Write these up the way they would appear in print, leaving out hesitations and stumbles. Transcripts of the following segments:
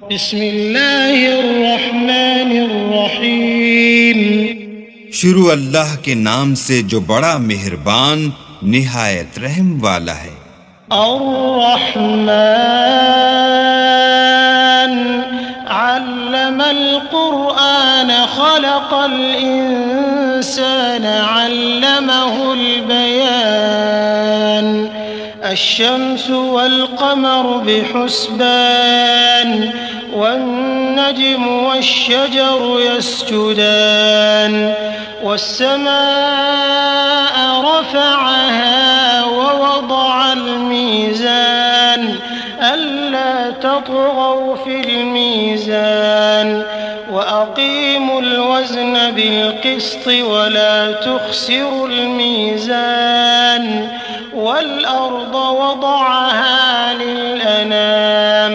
बिस्मिल्लाहिर्रहमानिर्रहीम। शुरू अल्लाह के नाम से जो बड़ा मेहरबान निहायत रहम वाला है। अर्रहमान अल्लमल कुरआन खलक़ल इंसान अल्लमहुल बयान अश्शम्सु वल क़मरु बिहुस्बान वन्नज्मु वश्शजरु यस्जुदान वस्समाअ रफ़अहा ववضعल मीज़ान अल्ला तत्गौ फिल मीज़ान वअक़ीमुल वज़न बिलक़िस्ति वला तुख़सिरुल मीज़ान वल्अर्द वضعहा लिलअनाम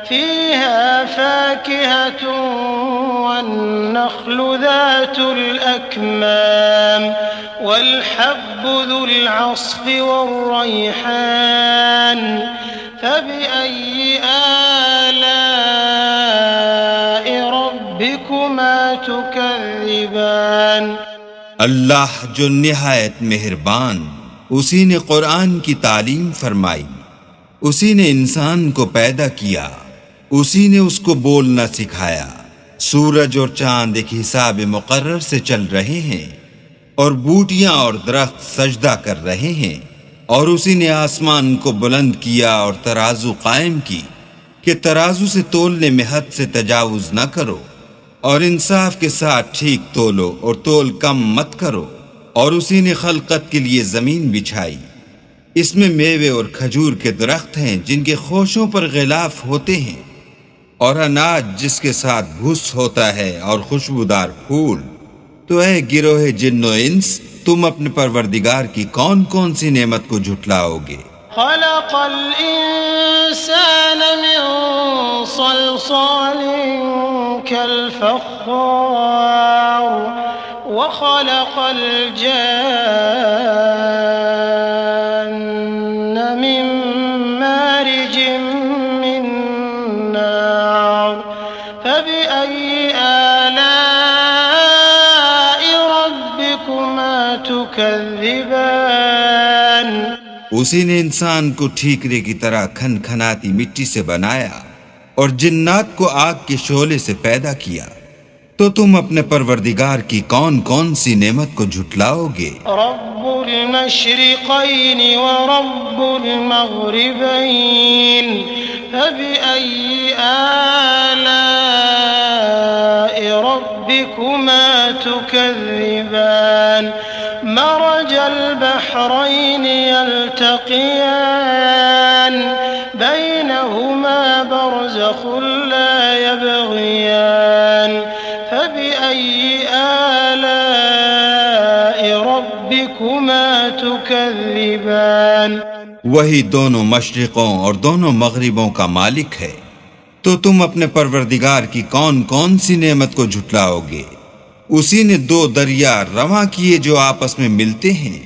फ़ीहा फ़ाकिहतुन वन्नख़्लु ज़ातुल अक्माम वल्हब्बु ज़ुल अस्फ़ि वर्रैहान फ़बिअय्यि आलाइ रब्बिकुमा तुकज़्ज़िबान। अल्लाह जो निहायत मेहरबान, उसी ने कुरान की तालीम फरमाई, उसी ने इंसान को पैदा किया, उसी ने उसको बोलना सिखाया। सूरज और चांद एक हिसाब मुकर्रर से चल रहे हैं और बूटियां और दरख्त सजदा कर रहे हैं। और उसी ने आसमान को बुलंद किया और तराजू कायम की कि तराजू से तोलने में हद से तजावुज न करो और इंसाफ के साथ ठीक तोलो और तोल कम मत करो। और उसी ने खलकत के लिए जमीन बिछाई, इसमें मेवे और खजूर के दरख्त हैं जिनके खोशों पर गिलाफ होते हैं और अनाज जिसके साथ भूस होता है और खुशबूदार फूल। तो ऐ गिरोहे जिन्नो इंस, तुम अपने परवरदिगार की कौन कौन सी नेमत को झुटलाओगे। खलक़ल इंसान मिन सलसालिन कल फ़ख़्ख़ार व खलक़ल जान्न मिन मारिजिन मिन नार फ़बिअय्यि आलाइ रब्बिकुमा तुकज़्ज़िबान। उसी ने इंसान को ठीकरे की तरह खनखनाती मिट्टी से बनाया और जिन्नात को आग के शोले से पैदा किया। तो तुम अपने परवरदिगार की कौन कौन सी नेमत को झुटलाओगे। रब्बुल मशरिक़ैनि व रब्बुल मग़रिबैन फ़बिअय्यि आलाइ रब्बिकुमा तुकज़्ज़िबान। मरजल बहरैनि यल्तक़ियान बैनहुमा बरज़ख़ुन ला यबग़ियान फ़बिअय्यि आलाइ रब्बिकुमा तुकज़्ज़िबान। वही दोनों मशरिकों और दोनों मगरिबों का मालिक है। तो तुम अपने परवरदिगार की कौन कौन सी नेमत को झुटलाओगे। उसी ने दो दरिया रवा किए जो आपस में मिलते हैं,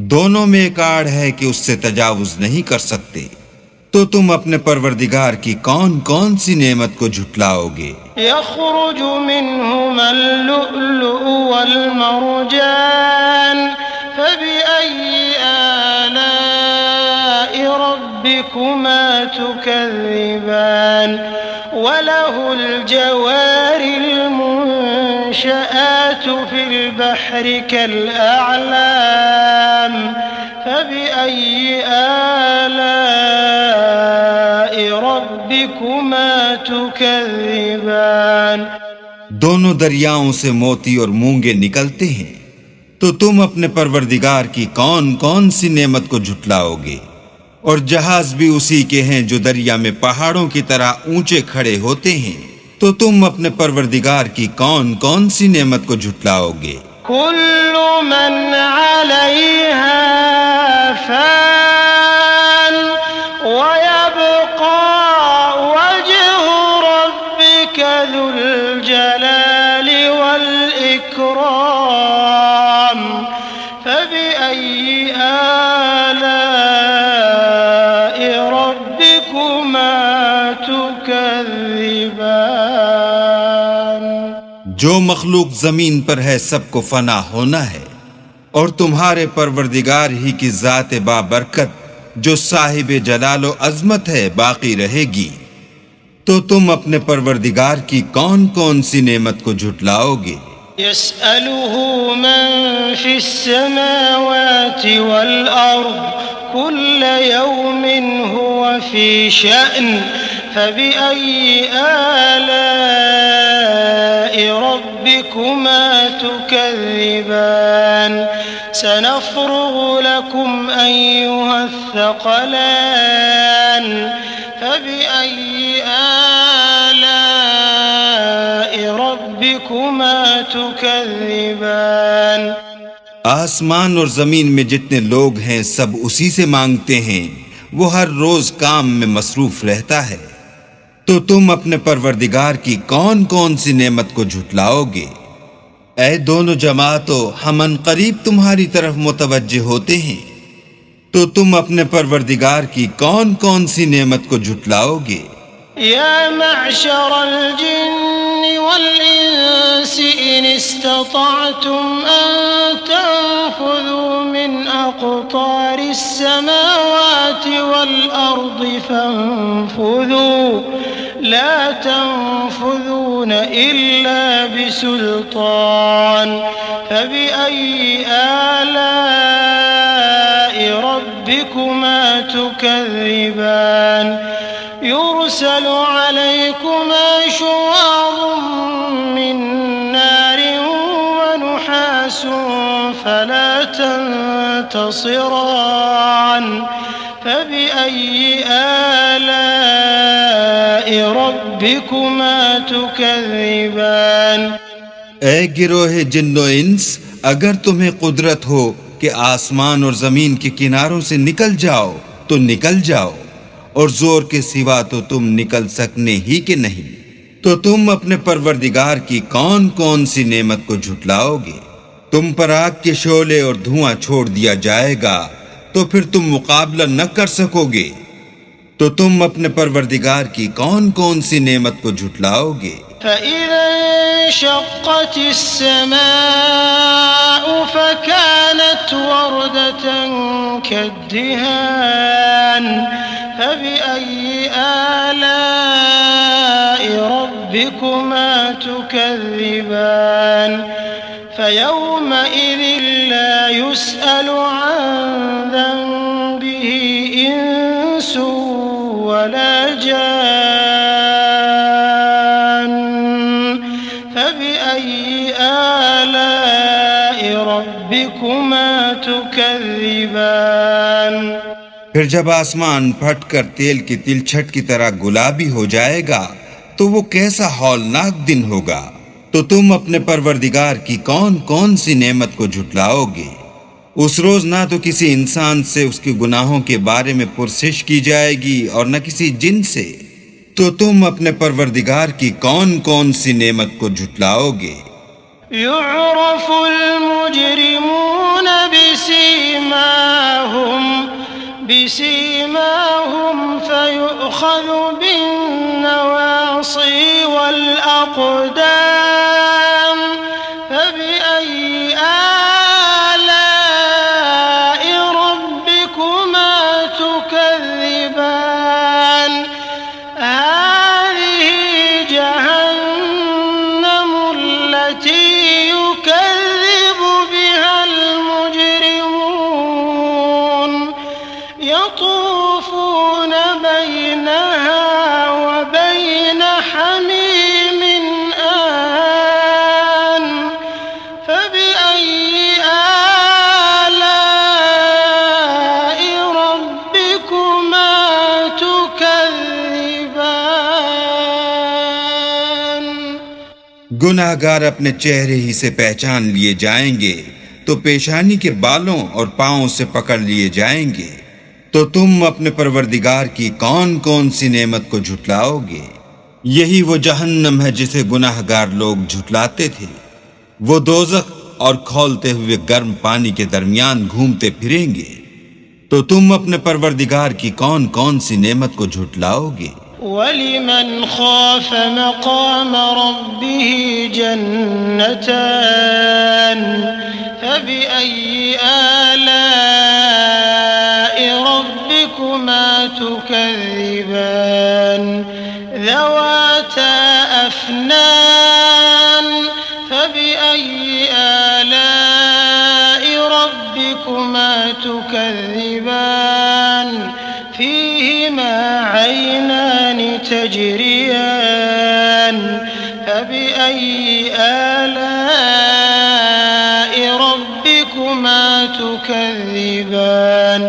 दोनों में एक आड़ है कि उससे तजावुज नहीं कर सकते। तो तुम अपने परवरदिगार की कौन कौन सी नेमत को झुटलाओगे। यख़रुजु मिन्हुमल लुअ्लुअु वल मरजान फ़बिअय्यि आलाइ रब्बिकुमा तुकज़्ज़िबान। वलहुल जवारिल मुनशआतु फिल बहरि कल अअलाम फ़बिअय्यि आलाइ रब्बिकुमा तुकज़्ज़िबान। दोनों दरियाओं से मोती और मूंगे निकलते हैं। तो तुम अपने परवरदिगार की कौन कौन सी नेमत को झुटलाओगे। और जहाज भी उसी के हैं जो दरिया में पहाड़ों की तरह ऊंचे खड़े होते हैं। तो तुम अपने परवरदिगार की कौन कौन सी नेमत को झुटलाओगे। कुल्लु मन अलैहा फ़ान व यब्क़ा वज्हु रब्बिका ज़ुल जलालि वल इकराम फ़बिअय्यि आलाइ रब्बिकुमा तुकज़्ज़िबान। जो मखलूक जमीन पर है सबको फना होना है, और तुम्हारे परवरदिगार ही की जात बाबरकत जो साहिब जलालो अजमत है बाकी रहेगी। तो तुम अपने परवरदिगार की कौन कौन सी नेमत को झुटलाओगे? यसअलुहु मन फिस्समावाति वल अर्द कुल्ल यौमिन हुवा फी शअन फबिअय्यि आलाइ रब्बिकुमा तुकज़्ज़िबान सनफ़्रुगु लकुम अय्युहस्सक़लान फबिअय्यि आलाइ रब्बिकुमा तुकज़्ज़िबान। आसमान और जमीन में जितने लोग हैं सब उसी से मांगते हैं, वो हर रोज काम में मसरूफ रहता है। तो तुम अपने परवरदिगार की कौन कौन सी नेमत को झुटलाओगे? ऐ दोनों जमातों, हम अनकरीब तुम्हारी तरफ मुतवज्जे होते हैं। तो तुम अपने परवरदिगार की कौन कौन सी नेमत को झुटलाओगे? या मअशरल जिन्नि वल इंसि इन इस्ततअतुम अन तंफुज़ू मिन अक़तारिस समावाति वल अर्दि फंफुज़ू ला तंफुज़ून इल्ला बिसुल्तान फबिअय्यि आलाइ रब्बिकुमा तुकज़्ज़िबान युरसलु अलैकुमा शुवाज़ुम मिन नारिन व नुहासुन फला तंतसिरान फबिअय्यि आलाइ रब्बिकुमा तुकज़्ज़िबान। ऐ गिरोहे जिन्नो इंस, अगर तुम्हें कुदरत हो कि आसमान और जमीन के किनारों से निकल जाओ तो निकल जाओ, और जोर के सिवा तो तुम निकल सकने ही के नहीं। तो तुम अपने परवरदिगार की कौन कौन सी नेमत को झुटलाओगे? तुम पर आग के शोले और धुआं छोड़ दिया जाएगा, तो फिर तुम मुकाबला न कर सकोगे। तो तुम अपने परवरदिगार की कौन कौन सी नेमत को झुटलाओगे? फ़इज़ा इंशक़्क़तिस समाउ फ़कानत वरदतन कद्दिहान फबिअय्यि आलाइ रब्बिकुमा तुकज़्ज़िबान फयौमइज़िन ला युसअलु अन ज़ंबिही इंसुन वला जान फबिअय्यि आलाइ रब्बिकुमा तुकज़्ज़िबान। फिर जब आसमान फटकर तेल की तिलछट की तरह गुलाबी हो जाएगा, तो वो कैसा हौलनाक दिन होगा। तो तुम अपने परवरदिगार की कौन कौन सी नेमत को झुटलाओगे? उस रोज ना तो किसी इंसान से उसके गुनाहों के बारे में पुरसिश की जाएगी और न किसी जिन से। तो तुम अपने परवरदिगार की कौन कौन सी नेमत को झुटलाओगे? युअरफुल मुजरिमून बिसीमाहुम फयुअख़ज़ु बिन्नवासी वल अक़दाम फबिअय्यि आलाइ रब्बिकुमा तुकज़्ज़िबान हाज़िही जहन्नम अल्लती युकज़्ज़िबु बिहल मुजरिमून यतूफ़ून बैनहा व बैन हमीमिन आन फबिअय्यि आलाइ रब्बिकुमा तुकज़्ज़िबान। गुनाहगार अपने चेहरे ही से पहचान लिए जाएंगे, तो पेशानी के बालों और पांवों से पकड़ लिए जाएंगे। तो तुम अपने परवरदिगार की कौन कौन सी नेमत को झुटलाओगे? यही वो जहन्नम है जिसे गुनाहगार लोग झुटलाते थे। वो दोज़ख और खौलते हुए गर्म पानी के दरमियान घूमते फिरेंगे। तो तुम अपने परवरदिगार की कौन कौन सी नेमत को झुटलाओगे? वलिमन खाफ मक़ाम रब्बिही जन्नतान फबिअय्यि आलाइ रब्बिकुमा तुकज़्ज़िबान ज़वाता अफ़नान फबिअय्यि आलाइ रब्बिकुमा तुकज़्ज़िबान फ़ीहिमा ऐनान तजरियान फबिअय्यि आलाइ रब्बिकुमा तुकज़्ज़िबान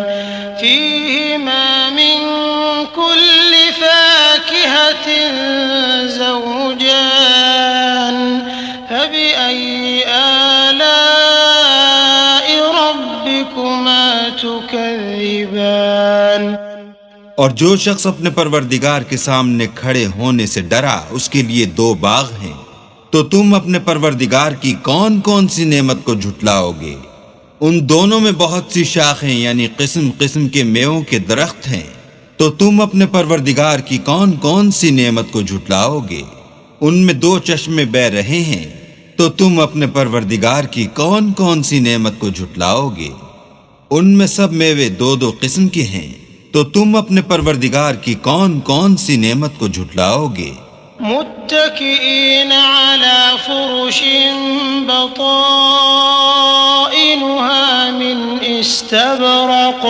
फ़ीहिमा मिन कुल्लि फ़ाकिहतिन ज़ौजान फबिअय्यि आलाइ रब्बिकुमा तुकज़्ज़िबान। और जो शख्स अपने परवरदिगार के सामने खड़े होने से डरा, उसके लिए दो बाग हैं। तो तुम अपने परवरदिगार की कौन कौन सी नेमत को झुटलाओगे? उन दोनों में बहुत सी शाखें यानी किस्म किस्म के मेवों के दरख्त हैं। तो तुम अपने परवरदिगार की कौन कौन सी नेमत को झुटलाओगे? उनमें दो चश्मे बह रहे हैं। तो तुम अपने परवरदिगार की कौन कौन सी नेमत को झुटलाओगे? उनमें सब मेवे दो दो किस्म के हैं। तो तुम अपने परवरदिगार की कौन कौन सी नेमत को झुटलाओगे? मुत्तकीन अला फुरुशिन बताइनुहा मिन इस्तबरक़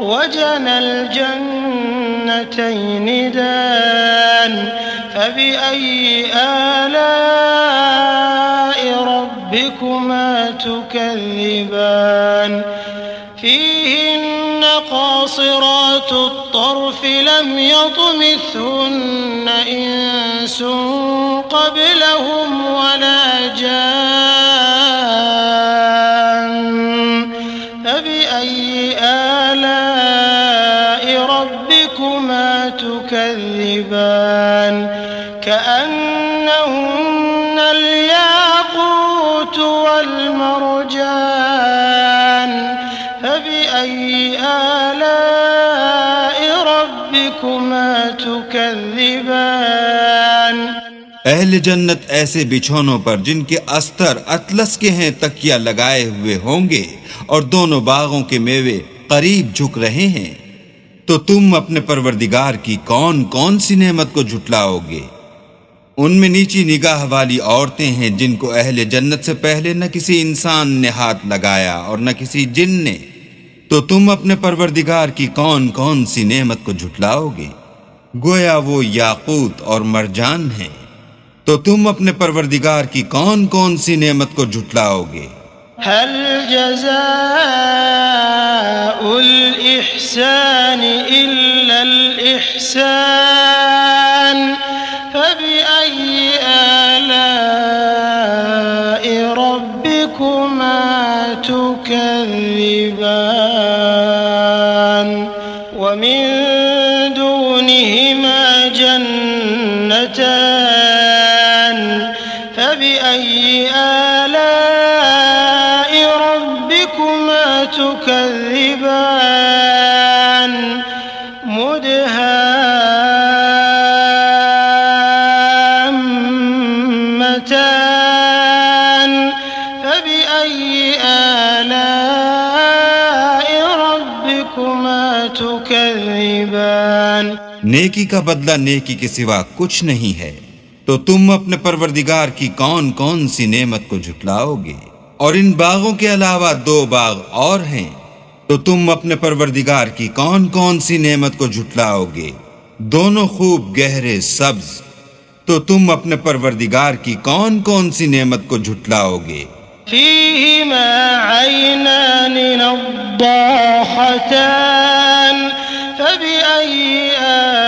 वजनल जन्नतैन दान फबिअय्यि आलाइ रब्बिकुमा तुकज़्ज़िबान फ़ीहिन्न क़ासिरातु الطرف لم يطمثهن إنس قبلهم ولا جان فبأي آلاء ربكما تكذبان كأنهن الياقوت والمرجان فبأي آلاء ربكما تكذبان। अहले जन्नत ऐसे बिछौनों पर जिनके अस्तर अतलस के हैं तकिया लगाए हुए होंगे और दोनों बागों के मेवे करीब झुक रहे हैं। तो तुम अपने परवरदिगार की कौन कौन सी नेमत को झुटलाओगे? उनमें नीची निगाह वाली औरतें हैं जिनको अहले जन्नत से पहले न किसी इंसान ने हाथ लगाया और न किसी जिन ने। तो तुम अपने परवरदिगार की कौन कौन सी नेमत को झुटलाओगे? गोया वो याकूत और मरजान हैं। तो तुम अपने परवरदिगार की कौन कौन सी नेमत को झुटलाओगे? हल जज़ाउल इहसान इल्लल इहसान फबिअय्यि आलाइ रब्बिकुमा तुकज़्ज़िबान वमिन दूनिहिमा जन्नतान फबिअय्यि आलाइ रब्बिकुमा तुकज़्ज़िबान मुदहाम्मतान फबिअय्यि आलाइ रब्बिकुमा तुकज़्ज़िबान। नेकी का बदला नेकी के सिवा कुछ नहीं है। तो तुम अपने परवरदिगार की कौन कौन सी नेमत को झुटलाओगे? और इन बागों के अलावा दो बाग और हैं। तो तुम अपने परवरदिगार की कौन कौन सी नेमत को झुटलाओगे? दोनों खूब गहरे सब्ज। तो तुम अपने परवरदिगार की कौन कौन सी नेमत को झुटलाओगे? फ़ीहिमा ऐनान नद्दाख़तान फबिअय्यि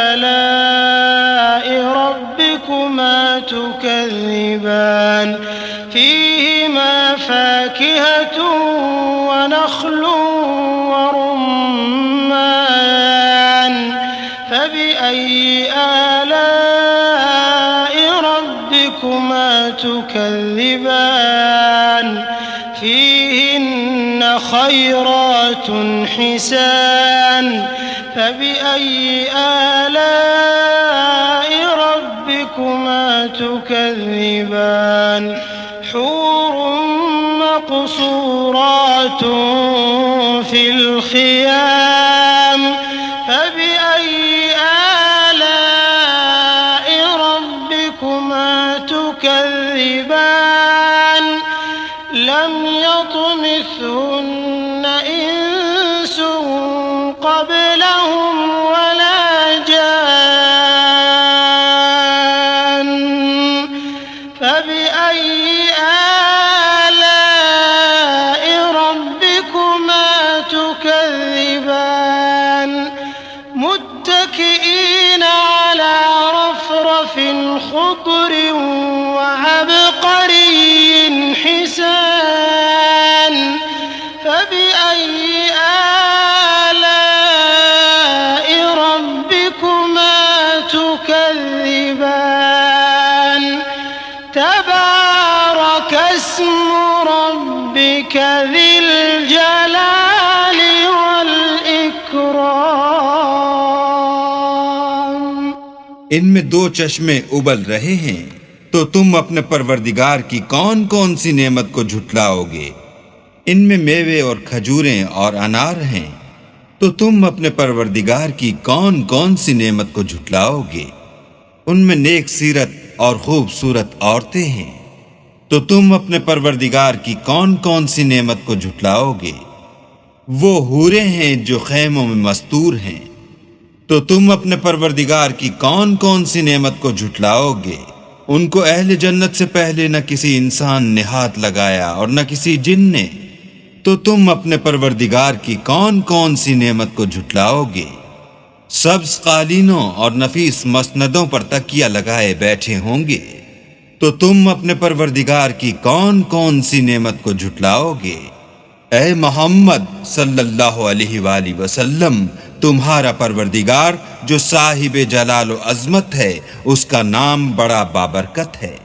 आलाइ रब्बिकुमा तुकज़्ज़िबान फ़ीहिमा फ़ाकिहतुन वनख़्लुन वरुम्मान फबिअय्यि आलाइ रब्बिकुमा तुकज़्ज़िबान फ़ीहिन्न खैरातुन हिसान फबिअय्यि आलाइ ربكما تكذبان حور مقصورات في الخيام فبأي آلاء ربكما تكذبان لم يطمثهن إنس قبلهم ولا جان فبأي آلاء ربكما تكذبان متكئين على رفرف خضر وعبقري حسان فبأي آلاء ربكما تكذبان تبارك اسم ربك ذي الجلال والإكرام। इनमें दो चश्मे उबल रहे हैं, तो तुम अपने परवरदिगार की कौन कौन सी नेमत को झुटलाओगे? इनमें मेवे और खजूरें और अनार हैं, तो तुम अपने परवरदिगार की कौन कौन सी नेमत को झुटलाओगे? उनमें नेक सीरत और खूबसूरत औरतें हैं, तो तुम अपने परवरदिगार की कौन कौन सी नेमत को झुटलाओगे? वो हूरें हैं जो खैमों में मस्तूर हैं, तो तुम अपने परवरदिगार की कौन कौन सी नेमत को झुटलाओगे? उनको अहले जन्नत से पहले न किसी इंसान ने हाथ लगाया और न किसी जिन ने, तो तुम अपने परवरदिगार की कौन कौन सी नेमत को झुटलाओगे? सब्ज कालीनों और नफीस मसनदों पर तकिया लगाए बैठे होंगे, तो तुम अपने परवरदिगार की कौन कौन सी नेमत को झुटलाओगे? ऐ मोहम्मद सल्लल्लाहु अलैहि वसल्लम, तुम्हारा परवरदिगार जो साहिब जलाल व अज़मत है, उसका नाम बड़ा बाबरकत है।